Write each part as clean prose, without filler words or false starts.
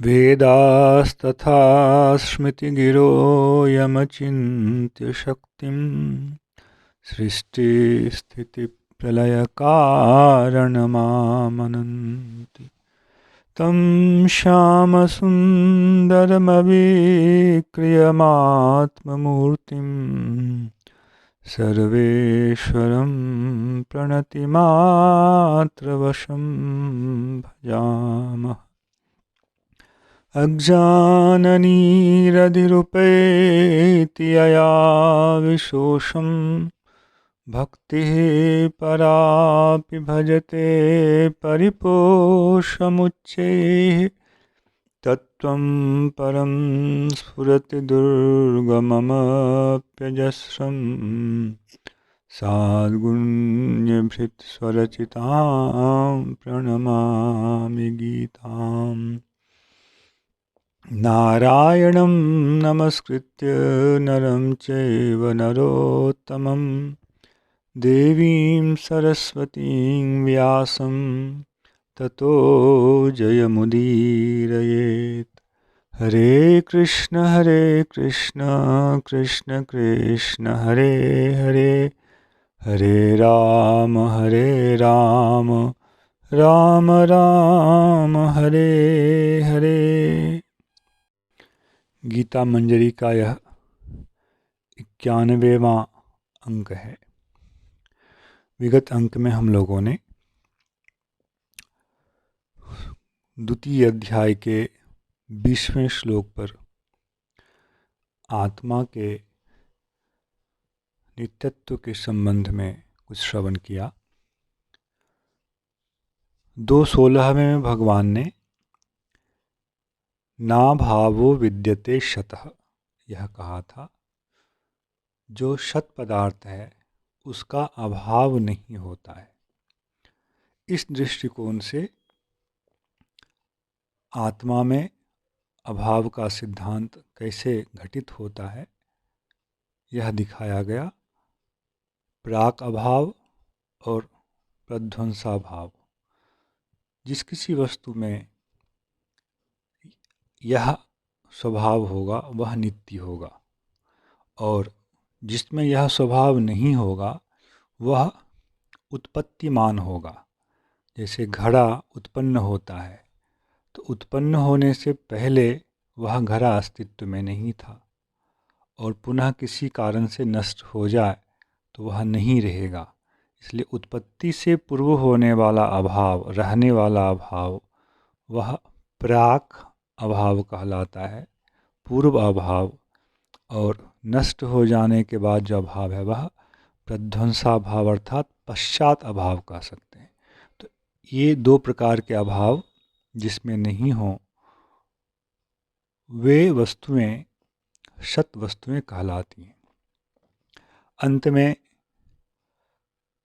वेदास्तथा स्मृतिगिरो यमचिन्त्य शक्तिं सृष्टिस्थितिप्रलयकारणमामनन्ति तं श्यामसुन्दरमविक्रियमात्ममूर्तिं सर्वेश्वरं प्रणतिमात्रवशं भजामः। अज्ञाननिरधिरुपैति यया विशोषं भक्तिः परापि भजते परिपोषमुच्चैः तत्त्वं परं स्फुरति दुर्गममप्यजस्रं साद्गुण्यभृत्स्वरचितां प्रणमामि गीताम्। नारायणं नमस्कृत्य नरं चैव नरोत्तमं देवीं सरस्वतीं व्यासं ततो जयमुदीरयेत्। हरे कृष्ण कृष्ण कृष्ण हरे हरे, हरे राम राम राम हरे हरे। गीता मंजरी का यह 91वां अंक है। विगत अंक में हम लोगों ने द्वितीय अध्याय के 20वें श्लोक पर आत्मा के नित्यत्व के संबंध में कुछ श्रवण किया। 2:16 में भगवान ने ना भावो विद्यते शतः यह कहा था, जो शत पदार्थ है उसका अभाव नहीं होता है। इस दृष्टिकोण से आत्मा में अभाव का सिद्धांत कैसे घटित होता है यह दिखाया गया। प्राक अभाव और प्रध्वंसाभाव, जिस किसी वस्तु में यह स्वभाव होगा वह नित्य होगा, और जिसमें यह स्वभाव नहीं होगा वह उत्पत्तिमान होगा। जैसे घड़ा उत्पन्न होता है तो उत्पन्न होने से पहले वह घड़ा अस्तित्व में नहीं था, और पुनः किसी कारण से नष्ट हो जाए तो वह नहीं रहेगा। इसलिए उत्पत्ति से पूर्व होने वाला अभाव, रहने वाला अभाव, वह प्राक अभाव कहलाता है, पूर्व अभाव। और नष्ट हो जाने के बाद जो अभाव है वह प्रध्वंसाभाव अर्थात पश्चात अभाव कह सकते हैं। तो ये 2 प्रकार के अभाव जिसमें नहीं हो वे वस्तुएं सत वस्तुएं कहलाती हैं। अंत में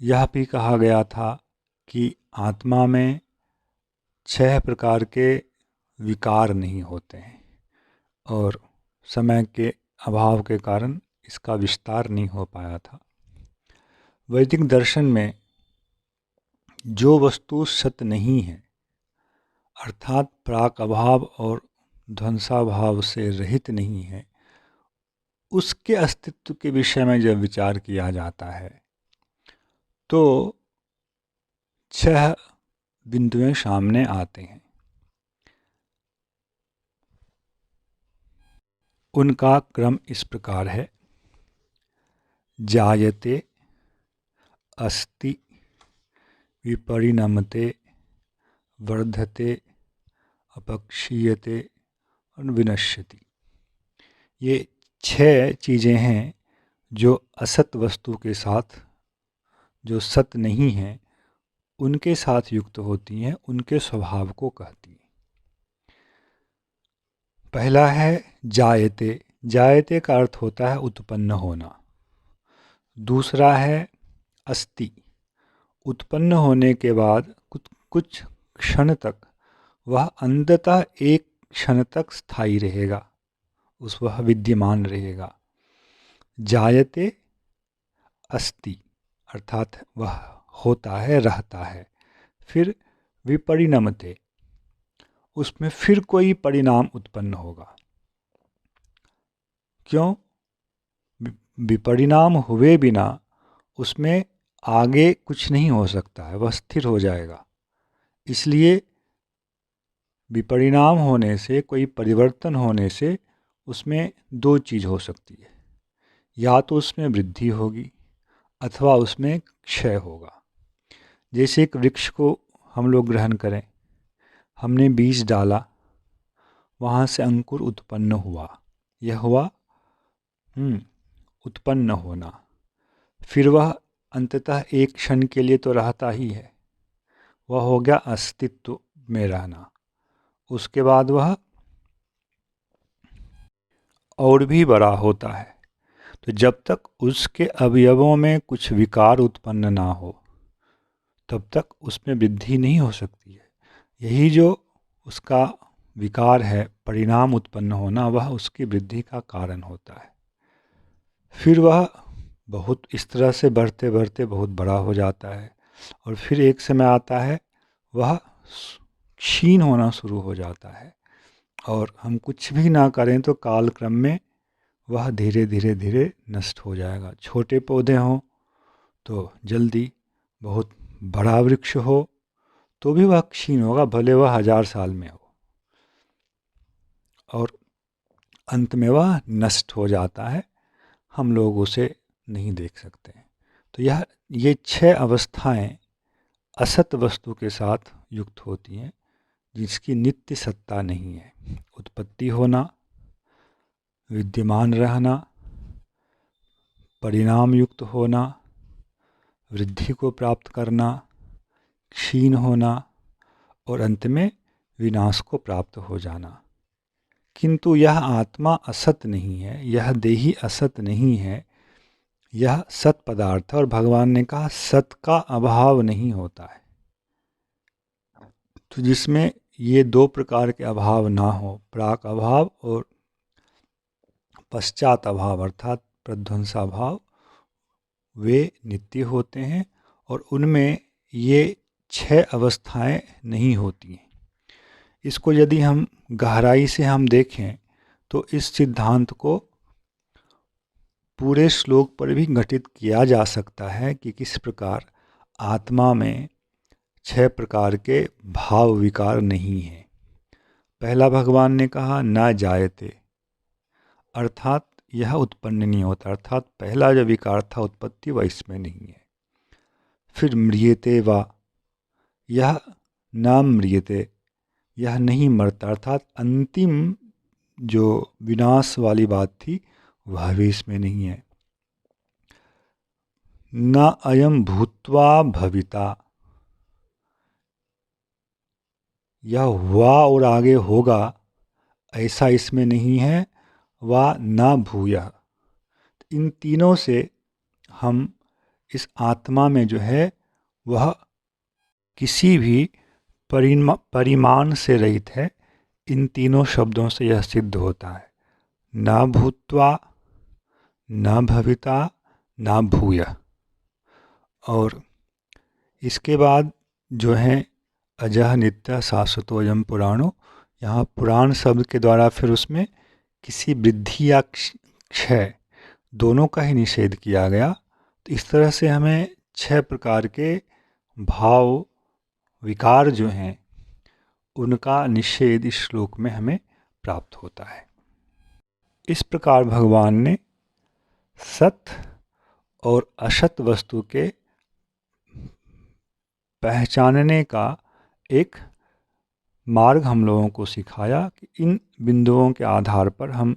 यह भी कहा गया था कि आत्मा में 6 प्रकार के विकार नहीं होते हैं, और समय के अभाव के कारण इसका विस्तार नहीं हो पाया था। वैदिक दर्शन में जो वस्तु सत नहीं है अर्थात प्राक अभाव और ध्वंसाभाव से रहित नहीं है, उसके अस्तित्व के विषय में जब विचार किया जाता है तो 6 बिंदुएं सामने आते हैं। उनका क्रम इस प्रकार है: जायते, अस्ति, विपरिणमते, वर्धते, अपक्षीयते और विनश्यति। ये 6 चीज़ें हैं जो असत वस्तु के साथ, जो सत नहीं है उनके साथ युक्त होती हैं, उनके स्वभाव को कहती हैं। पहला है जायते। जायते का अर्थ होता है उत्पन्न होना। दूसरा है अस्ति। उत्पन्न होने के बाद कुछ क्षण तक वह अंततः एक क्षण तक स्थायी रहेगा, वह विद्यमान रहेगा। जायते अस्ति अर्थात वह होता है, रहता है। फिर विपरिणमते, उसमें फिर कोई परिणाम उत्पन्न होगा। क्यों? विपरिणाम हुए बिना उसमें आगे कुछ नहीं हो सकता है, वह स्थिर हो जाएगा। इसलिए विपरिणाम होने से, कोई परिवर्तन होने से उसमें दो चीज़ हो सकती है, या तो उसमें वृद्धि होगी अथवा उसमें क्षय होगा। जैसे एक वृक्ष को हम लोग ग्रहण करें, हमने बीज डाला, वहाँ से अंकुर उत्पन्न हुआ, यह हुआ उत्पन्न होना। फिर वह अंततः एक क्षण के लिए तो रहता ही है, वह हो गया अस्तित्व में रहना। उसके बाद वह और भी बड़ा होता है। तो जब तक उसके अवयवों में कुछ विकार उत्पन्न ना हो तब तक उसमें वृद्धि नहीं हो सकती है। यही जो उसका विकार है, परिणाम उत्पन्न होना, वह उसकी वृद्धि का कारण होता है। फिर वह बहुत इस तरह से बढ़ते बढ़ते बहुत बड़ा हो जाता है और फिर एक समय आता है वह क्षीण होना शुरू हो जाता है और हम कुछ भी ना करें तो कालक्रम में वह धीरे धीरे धीरे नष्ट हो जाएगा। छोटे पौधे हों तो जल्दी, बहुत बड़ा वृक्ष हो तो भी वह क्षीण होगा, भले वह 1000 साल में हो, और अंत में वह नष्ट हो जाता है, हम लोग उसे नहीं देख सकते। तो ये 6 अवस्थाएं असत वस्तु के साथ युक्त होती हैं, जिसकी नित्य सत्ता नहीं है। उत्पत्ति होना, विद्यमान रहना, परिणाम युक्त होना, वृद्धि को प्राप्त करना, क्षीण होना और अंत में विनाश को प्राप्त हो जाना। किंतु यह आत्मा असत नहीं है, यह देही असत नहीं है, यह सत पदार्थ है। और भगवान ने कहा सत का अभाव नहीं होता है। तो जिसमें ये दो प्रकार के अभाव ना हो, प्राक अभाव और पश्चात अभाव अर्थात प्रध्वंसाभाव, वे नित्य होते हैं और उनमें ये 6 अवस्थाएं नहीं होती हैं। इसको यदि हम गहराई से हम देखें तो इस सिद्धांत को पूरे श्लोक पर भी घटित किया जा सकता है कि किस प्रकार आत्मा में 6 प्रकार के भाव विकार नहीं हैं। पहला भगवान ने कहा ना जायते, अर्थात यह उत्पन्न नहीं होता, अर्थात पहला जो विकार था उत्पत्ति वह इसमें नहीं है। फिर म्रियते वा, यह न म्रियते, यह नहीं मरता, अर्थात अंतिम जो विनाश वाली बात थी वह भी इसमें नहीं है। न अयम भूत्वा भविता, यह हुआ और आगे होगा ऐसा इसमें नहीं है। वा न भूयः, इन तीनों से हम इस आत्मा में जो है वह किसी भी परिमाण से रहित है। इन तीनों शब्दों से यह सिद्ध होता है, न भूत्वा, न भविता, न भूयः। और इसके बाद जो है अजः नित्य शाश्वतोऽयं पुराणो, यहाँ पुराण शब्द के द्वारा फिर उसमें किसी वृद्धि या क्षय दोनों का ही निषेध किया गया। तो इस तरह से हमें 6 प्रकार के भाव विकार जो हैं उनका निषेध इस श्लोक में हमें प्राप्त होता है। इस प्रकार भगवान ने सत और असत वस्तु के पहचानने का एक मार्ग हम लोगों को सिखाया कि इन बिंदुओं के आधार पर हम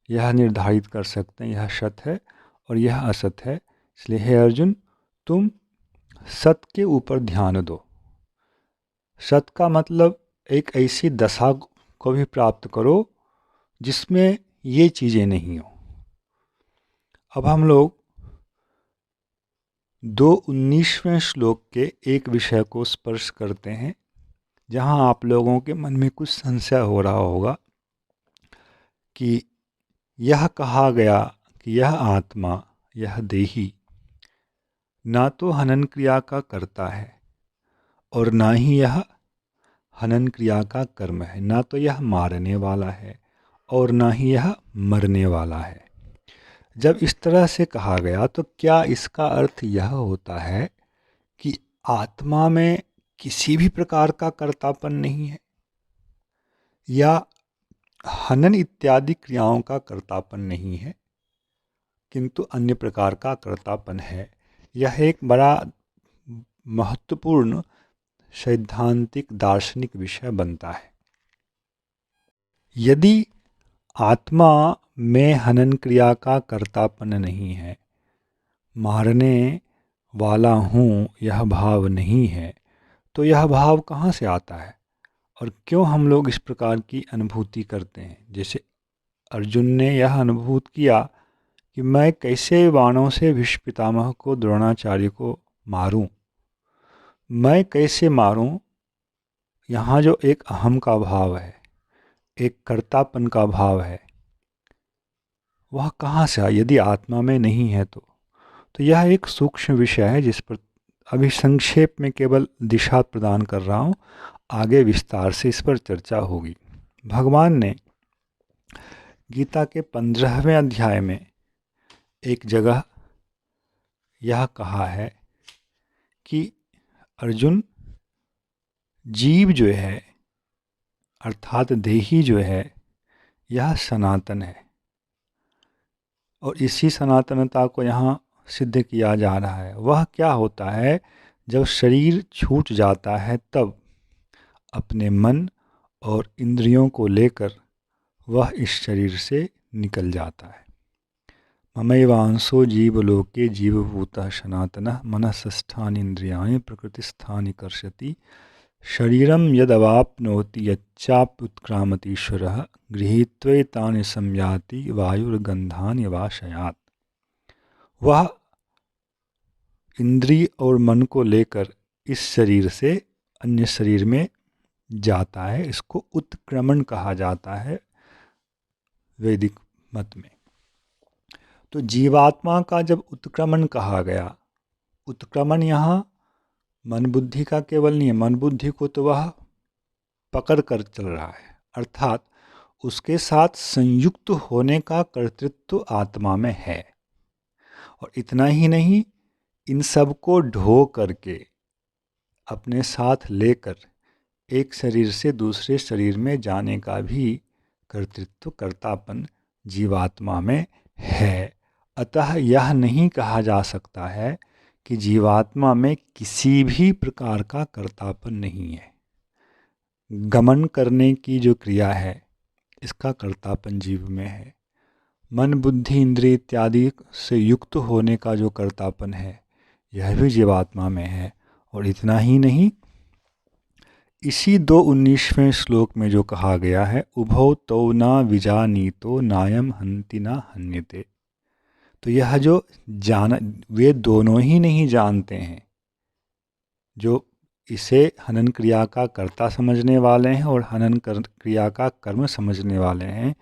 यह निर्धारित कर सकते हैं यह सत है और यह असत है। इसलिए हे अर्जुन, तुम सत के ऊपर ध्यान दो। सत का मतलब एक ऐसी दशा को भी प्राप्त करो जिसमें ये चीज़ें नहीं हो। अब हम लोग 2:19वें श्लोक के एक विषय को स्पर्श करते हैं, जहां आप लोगों के मन में कुछ संशय हो रहा होगा कि यह कहा गया कि यह आत्मा, यह देही ना तो हनन क्रिया का करता है और ना ही यह हनन क्रिया का कर्म है, ना तो यह मारने वाला है और ना ही यह मरने वाला है। जब इस तरह से कहा गया तो क्या इसका अर्थ यह होता है कि आत्मा में किसी भी प्रकार का कर्तापन नहीं है, या हनन इत्यादि क्रियाओं का कर्तापन नहीं है किंतु अन्य प्रकार का कर्तापन है? यह एक बड़ा महत्वपूर्ण सैद्धांतिक दार्शनिक विषय बनता है। यदि आत्मा में हनन क्रिया का कर्तापन नहीं है, मारने वाला हूँ यह भाव नहीं है, तो यह भाव कहाँ से आता है और क्यों हम लोग इस प्रकार की अनुभूति करते हैं? जैसे अर्जुन ने यह अनुभूत किया कि मैं कैसे बाणों से भीष्म पितामह को, द्रोणाचार्य को मारूं, मैं कैसे मारूं। यहाँ जो एक अहम का भाव है, एक कर्तापन का भाव है, वह कहाँ से आया यदि आत्मा में नहीं है तो यह एक सूक्ष्म विषय है जिस पर अभी संक्षेप में केवल दिशा प्रदान कर रहा हूँ, आगे विस्तार से इस पर चर्चा होगी। भगवान ने गीता के 15वें अध्याय में एक जगह यह कहा है कि अर्जुन, जीव जो है अर्थात देही जो है यह सनातन है, और इसी सनातनता को यहाँ सिद्ध किया जा रहा है। वह क्या होता है, जब शरीर छूट जाता है तब अपने मन और इंद्रियों को लेकर वह इस शरीर से निकल जाता है। ममैवांसो जीवलोके जीवभूतः सनातनः मनःस्थानि इंद्रियाणि प्रकृतिस्थानि कर्षति शरीरम यदवाप्नोति यच्चाप्युत्क्रामतीश्वरः गृहीत्वैतानि संयाति वायुर्गंधानि वाशयात्। वह इंद्रिय और मन को लेकर इस शरीर से अन्य शरीर में जाता है। इसको उत्क्रमण कहा जाता है वैदिक मत में। तो जीवात्मा का जब उत्क्रमण कहा गया, उत्क्रमण यहाँ मन बुद्धि का केवल नहीं है, मन बुद्धि को तो वह पकड़ कर चल रहा है, अर्थात उसके साथ संयुक्त होने का कर्तृत्व आत्मा में है। और इतना ही नहीं, इन सब को ढो करके अपने साथ लेकर एक शरीर से दूसरे शरीर में जाने का भी कर्तृत्व, कर्तापन जीवात्मा में है। अतः यह नहीं कहा जा सकता है कि जीवात्मा में किसी भी प्रकार का कर्तापन नहीं है। गमन करने की जो क्रिया है इसका कर्तापन जीव में है। मन बुद्धि इंद्रिय इत्यादि से युक्त होने का जो कर्तापन है यह भी जीवात्मा में है। और इतना ही नहीं, इसी 2:19वें श्लोक में जो कहा गया है, उभौ तौ न विजानीतो नायम हन्ति न हन्यते, तो यह जो वे दोनों ही नहीं जानते हैं, जो इसे हनन क्रिया का कर्ता समझने वाले हैं और हनन क्रिया का कर्म समझने वाले हैं,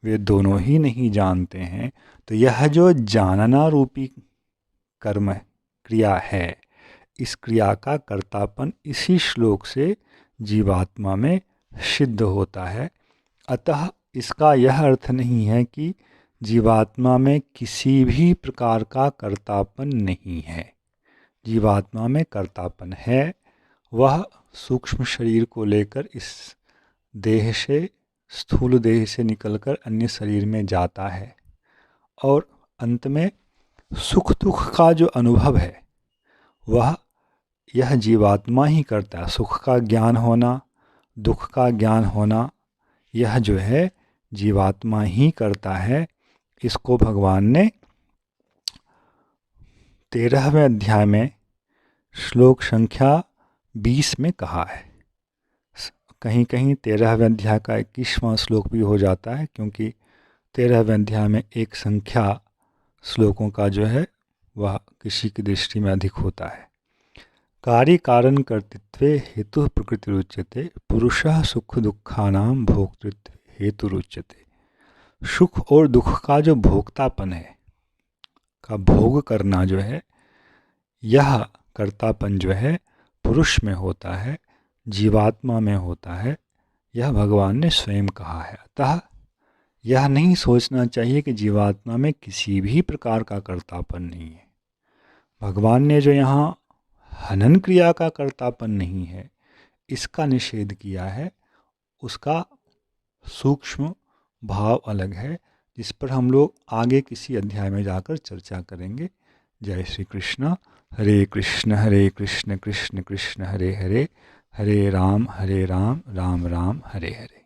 वे दोनों ही नहीं जानते हैं। तो यह जो जानना रूपी कर्म क्रिया है, इस क्रिया का कर्तापन इसी श्लोक से जीवात्मा में सिद्ध होता है। अतः इसका यह अर्थ नहीं है कि जीवात्मा में किसी भी प्रकार का कर्तापन नहीं है। जीवात्मा में कर्तापन है, वह सूक्ष्म शरीर को लेकर इस देह से, स्थूल देह से निकलकर अन्य शरीर में जाता है और अंत में सुख दुख का जो अनुभव है वह यह जीवात्मा ही करता है। सुख का ज्ञान होना, दुख का ज्ञान होना, यह जो है जीवात्मा ही करता है। इसको भगवान ने 13वें अध्याय में श्लोक संख्या 20 में कहा है। कहीं कहीं 13वें अध्याय का 21वां श्लोक भी हो जाता है, क्योंकि 13वें अध्याय में एक संख्या श्लोकों का जो है वह किसी की दृष्टि में अधिक होता है। कार्य कारण कर्तृत्वे हेतु प्रकृति रुच्यते पुरुषः सुख दुखानां भोक्तृत्व हेतु रुच्यते। सुख और दुख का जो भोक्तापन है, का भोग करना जो है, यह कर्तापन जो है पुरुष में होता है, जीवात्मा में होता है, यह भगवान ने स्वयं कहा है। अतः यह नहीं सोचना चाहिए कि जीवात्मा में किसी भी प्रकार का कर्तापन नहीं है। भगवान ने जो यहाँ हनन क्रिया का कर्तापन नहीं है इसका निषेध किया है, उसका सूक्ष्म भाव अलग है, जिस पर हम लोग आगे किसी अध्याय में जाकर चर्चा करेंगे। जय श्री कृष्ण। हरे कृष्ण कृष्ण कृष्ण हरे हरे, हरे राम राम राम हरे हरे।